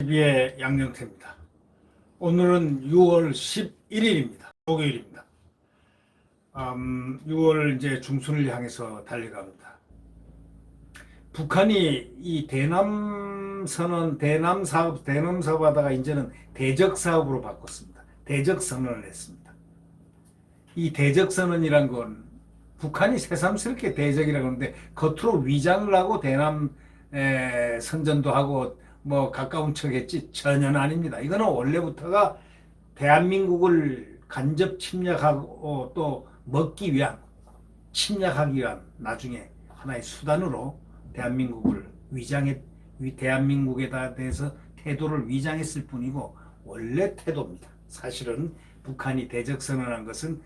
TV의 양영태입니다. 오늘은 6월 11일입니다. 목요일입니다. 6월 이제 중순을 향해서 달려갑니다. 북한이 이 대남 선언, 대남 사업 하다가 이제는 대적 사업으로 바꿨습니다. 대적 선언을 했습니다. 이 대적 선언이란 건 북한이 새삼스럽게 대적이라고 하는데 겉으로 위장을 하고 대남 선전도 하고 뭐 가까운 척했지 전혀는 아닙니다. 이거는 원래부터가 대한민국을 간접 침략하고 또 먹기 위한, 침략하기 위한 나중에 하나의 수단으로 대한민국을 대한민국에 대해서 태도를 위장했을 뿐이고 원래 태도입니다. 사실은 북한이 대적 선언한 것은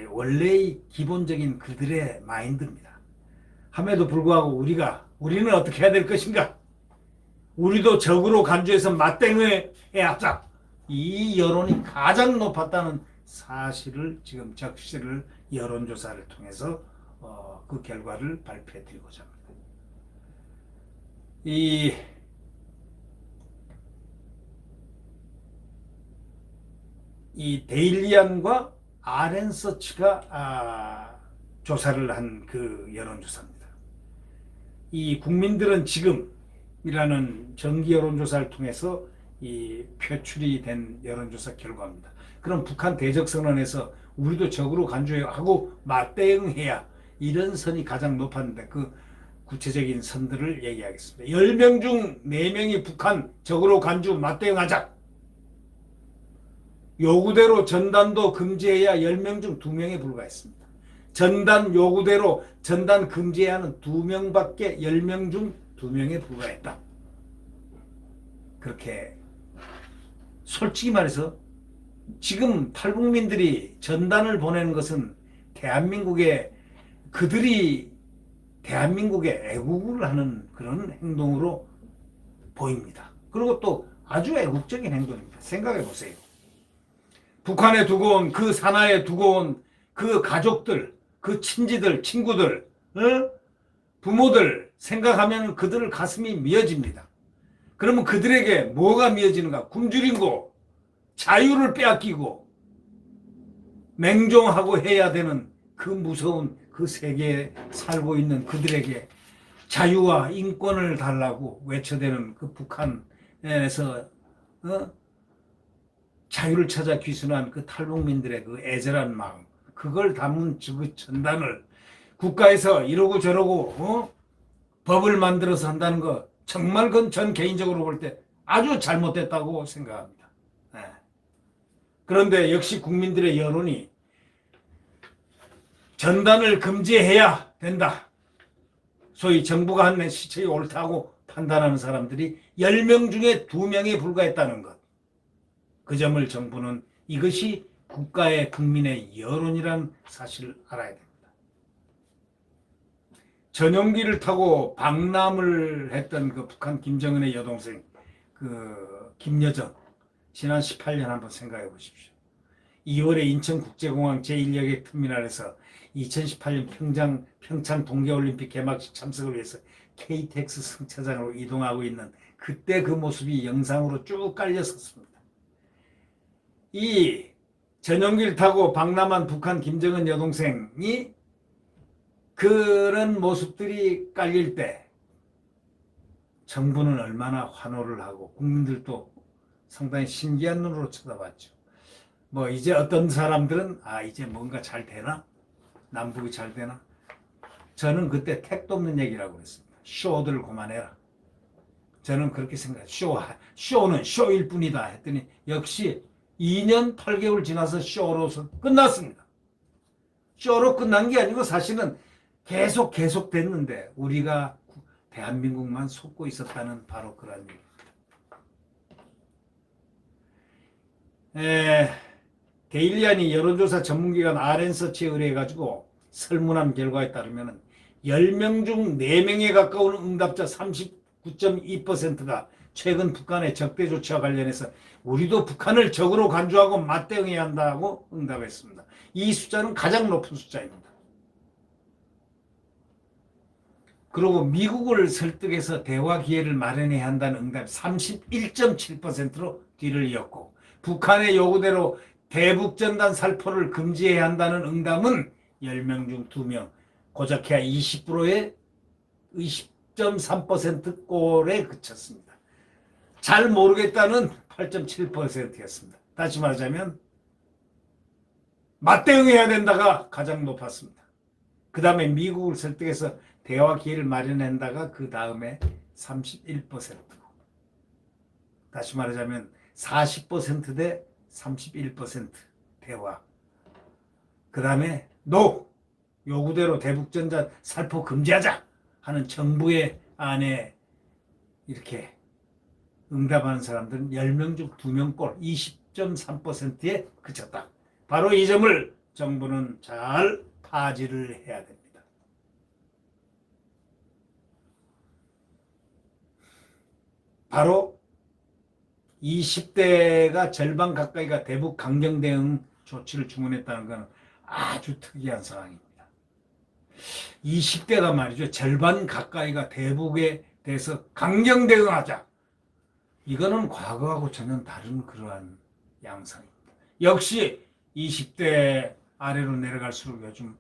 원래의 기본적인 그들의 마인드입니다. 함에도 불구하고 우리는 어떻게 해야 될 것인가? 우리도 적으로 간주해서 맞대응해 하자. 이 여론이 가장 높았다는 사실을 지금 적시를 여론조사를 통해서 그 결과를 발표해 드리고자 합니다. 이 데일리안과 RN서치가 조사를 한 그 여론조사입니다. 이 국민들은 지금이라는 정기 여론조사를 통해서 이 표출이 된 여론조사 결과입니다. 그럼 북한 대적 선언에서 우리도 적으로 간주하고 맞대응해야 이런 선이 가장 높았는데 그 구체적인 선들을 얘기하겠습니다. 10명 중 4명이 북한 적으로 간주 맞대응하자. 요구대로 전단도 금지해야 10명 중 2명에 불과했습니다. 전단 요구대로 전단 금지해야 하는 2명밖에 10명 중 2명에 불과했다. 그렇게 솔직히 말해서 지금 탈북민들이 전단을 보내는 것은 그들이 대한민국에 애국을 하는 그런 행동으로 보입니다. 그리고 또 아주 애국적인 행동입니다. 생각해 보세요. 북한에 두고 온 그 산하에 두고 온 그 가족들, 그 친지들, 친구들, 부모들 생각하면 그들 가슴이 미어집니다. 그러면 그들에게 뭐가 미어지는가? 굶주리고 자유를 빼앗기고 맹종하고 해야 되는 그 무서운 그 세계에 살고 있는 그들에게 자유와 인권을 달라고 외쳐대는 그 북한에서 자유를 찾아 귀순한 그 탈북민들의 그 애절한 마음, 그걸 담은 그 전단을 국가에서 이러고 저러고 법을 만들어서 한다는 거 정말 그건 전 개인적으로 볼 때 아주 잘못됐다고 생각합니다. 그런데 역시 국민들의 여론이 전단을 금지해야 된다. 소위 정부가 한 시책이 옳다고 판단하는 사람들이 10명 중에 2명에 불과했다는 것. 그 점을 정부는 이것이 국가의 국민의 여론이라는 사실을 알아야 됩니다. 전용기를 타고 방남을 했던 그 북한 김정은의 여동생 그 김여정, 지난 18년 한번 생각해 보십시오. 2월에 인천국제공항 제1여객 터미널에서 2018년 평창 동계올림픽 개막식 참석을 위해서 KTX 승차장으로 이동하고 있는 그때 그 모습이 영상으로 쭉 깔렸었습니다. 이 전용기를 타고 방남한 북한 김정은 여동생이 그런 모습들이 깔릴 때 정부는 얼마나 환호를 하고 국민들도 상당히 신기한 눈으로 쳐다봤죠. 뭐 이제 어떤 사람들은 이제 뭔가 잘 되나? 남북이 잘 되나? 저는 그때 택도 없는 얘기라고 했습니다. 쇼들 그만해라. 저는 그렇게 생각해요. 쇼는 쇼일 뿐이다 했더니 역시 2년 8개월 지나서 쇼로서 끝났습니다. 쇼로 끝난 게 아니고 사실은 계속 됐는데 우리가 대한민국만 속고 있었다는 바로 그런 얘기입니다. 데일리안이 여론조사 전문기관 RN서치에 의뢰해가지고 설문한 결과에 따르면 10명 중 4명에 가까운 응답자 39.2%가 최근 북한의 적대 조치와 관련해서 우리도 북한을 적으로 간주하고 맞대응해야 한다고 응답했습니다. 이 숫자는 가장 높은 숫자입니다. 그리고 미국을 설득해서 대화 기회를 마련해야 한다는 응답이 31.7%로 뒤를 이었고, 북한의 요구대로 대북전단 살포를 금지해야 한다는 응답은 10명 중 2명, 고작해야 20%의 20.3%꼴에 그쳤습니다. 잘 모르겠다는 8.7%였습니다. 다시 말하자면 맞대응해야 된다가 가장 높았습니다. 그 다음에 미국을 설득해서 대화 기회를 마련한다가 그 다음에 31%고, 다시 말하자면 40%대 31% 대화. 그 다음에 NO! 요구대로 대북전단 살포 금지하자 하는 정부의 안에 이렇게 응답하는 사람들은 10명 중 2명꼴 20.3%에 그쳤다. 바로 이 점을 정부는 잘 파지를 해야 됩니다. 바로 20대가 절반 가까이가 대북 강경 대응 조치를 주문했다는 것은 아주 특이한 상황입니다. 20대가 말이죠. 절반 가까이가 대북에 대해서 강경 대응하자. 이거는 과거하고 전혀 다른 그러한 양상입니다. 역시 20대 아래로 내려갈수록 요즘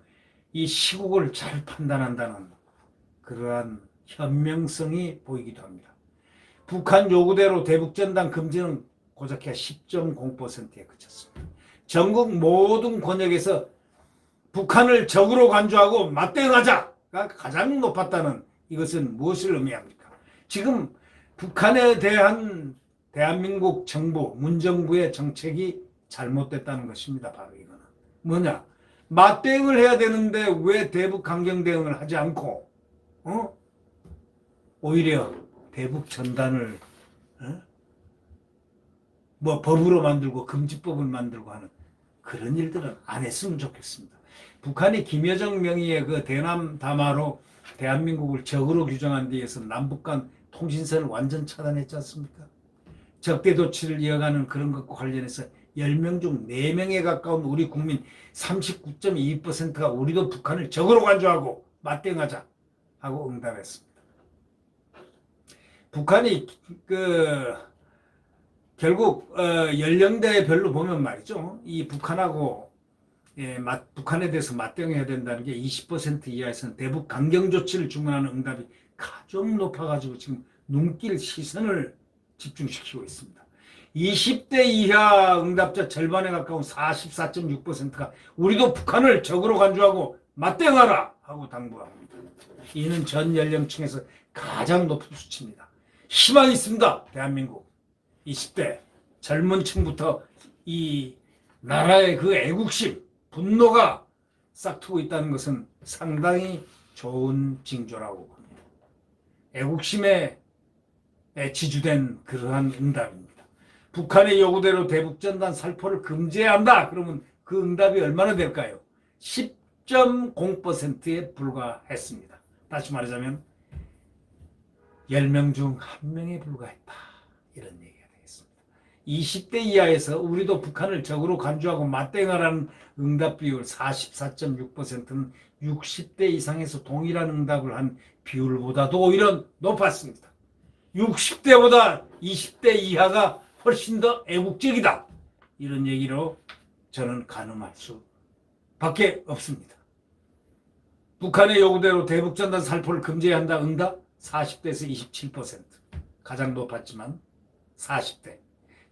이 시국을 잘 판단한다는 그러한 현명성이 보이기도 합니다. 북한 요구대로 대북전단 금지는 고작해 10.0%에 그쳤습니다. 전국 모든 권역에서 북한을 적으로 간주하고 맞대응하자가 가장 높았다는 이것은 무엇을 의미합니까? 지금 북한에 대한 대한민국 정부, 문정부의 정책이 잘못됐다는 것입니다. 바로 이거는 뭐냐? 맞대응을 해야 되는데 왜 대북 강경 대응을 하지 않고 오히려 대북 전단을 뭐 법으로 만들고 금지법을 만들고 하는 그런 일들은 안 했으면 좋겠습니다. 북한이 김여정 명의의 그 대남 담화로 대한민국을 적으로 규정한 데에서 남북 간 통신선을 완전 차단했지 않습니까? 적대 조치를 이어가는 그런 것과 관련해서 10명 중 4명에 가까운 우리 국민 39.2%가 우리도 북한을 적으로 간주하고 맞대응하자 하고 응답했습니다. 북한이 결국 연령대별로 보면 말이죠. 이 북한하고 북한에 대해서 맞대응해야 된다는 게 20% 이하에서는 대북 강경 조치를 주문하는 응답이 가장 높아가지고 지금 눈길 시선을 집중시키고 있습니다. 20대 이하 응답자 절반에 가까운 44.6%가 우리도 북한을 적으로 간주하고 맞대응하라 하고 당부합니다. 이는 전 연령층에서 가장 높은 수치입니다. 희망이 있습니다. 대한민국 20대 젊은 층부터 이 나라의 그 애국심, 분노가 싹트고 있다는 것은 상당히 좋은 징조라고 봅니다. 애국심에 지주된 그러한 응답입니다. 북한의 요구대로 대북전단 살포를 금지해야 한다. 그러면 그 응답이 얼마나 될까요? 10.0%에 불과했습니다. 다시 말하자면 10명 중 1명에 불과했다. 이런 얘기가 되겠습니다. 20대 이하에서 우리도 북한을 적으로 간주하고 맞대응하라는 응답 비율 44.6%는 60대 이상에서 동일한 응답을 한 비율보다도 오히려 높았습니다. 60대보다 20대 이하가 훨씬 더 애국적이다. 이런 얘기로 저는 가늠할 수밖에 없습니다. 북한의 요구대로 대북전단 살포를 금지해야 한다. 응답 40대에서 27%. 가장 높았지만 40대.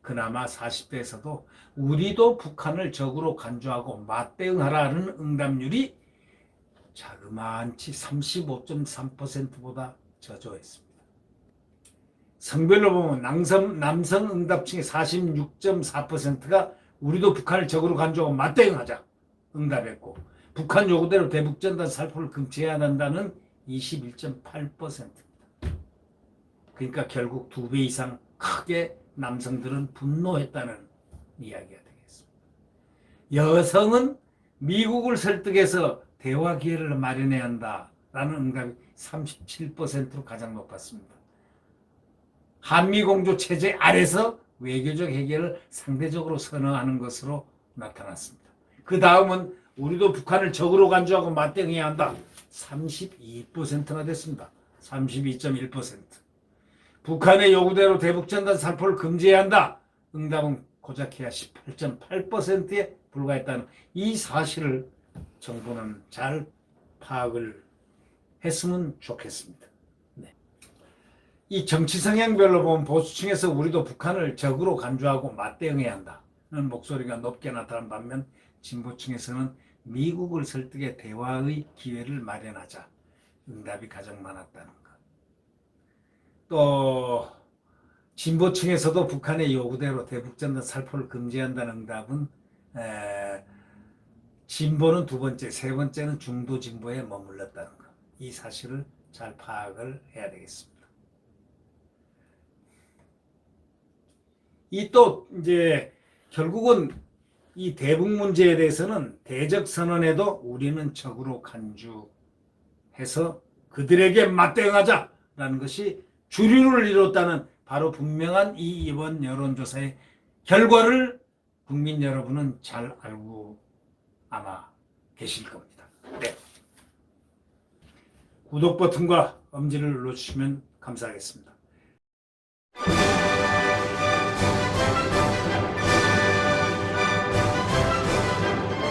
그나마 40대에서도 우리도 북한을 적으로 간주하고 맞대응하라는 응답률이 자그마치 35.3%보다 저조했습니다. 성별로 보면 남성 응답층의 46.4%가 우리도 북한을 적으로 간주하고 맞대응하자 응답했고, 북한 요구대로 대북전단 살포를 금지해야 한다는 21.8%입니다. 그러니까 결국 2배 이상 크게 남성들은 분노했다는 이야기가 되겠습니다. 여성은 미국을 설득해서 대화 기회를 마련해야 한다라는 응답이 37%로 가장 높았습니다. 한미공조 체제 아래서 외교적 해결을 상대적으로 선호하는 것으로 나타났습니다. 그 다음은 우리도 북한을 적으로 간주하고 맞대응해야 한다. 32%나 됐습니다. 32.1%. 북한의 요구대로 대북전단 살포를 금지해야 한다. 응답은 고작해야 18.8%에 불과했다는 이 사실을 정부는 잘 파악을 했으면 좋겠습니다. 네. 이 정치 성향별로 보면 보수층에서 우리도 북한을 적으로 간주하고 맞대응해야 한다는 목소리가 높게 나타난 반면 진보층에서는 미국을 설득해 대화의 기회를 마련하자 응답이 가장 많았다는 것. 또 진보층에서도 북한의 요구대로 대북전단 살포를 금지한다는 응답은 진보는 두 번째, 세 번째는 중도 진보에 머물렀다는 것. 이 사실을 잘 파악을 해야 되겠습니다. 이 또 이제 결국은 이 대북 문제에 대해서는 대적 선언에도 우리는 적으로 간주해서 그들에게 맞대응하자라는 것이 주류를 이뤘다는 바로 분명한 이번 여론조사의 결과를 국민 여러분은 잘 알고 아마 계실 겁니다. 네. 구독 버튼과 엄지를 눌러주시면 감사하겠습니다.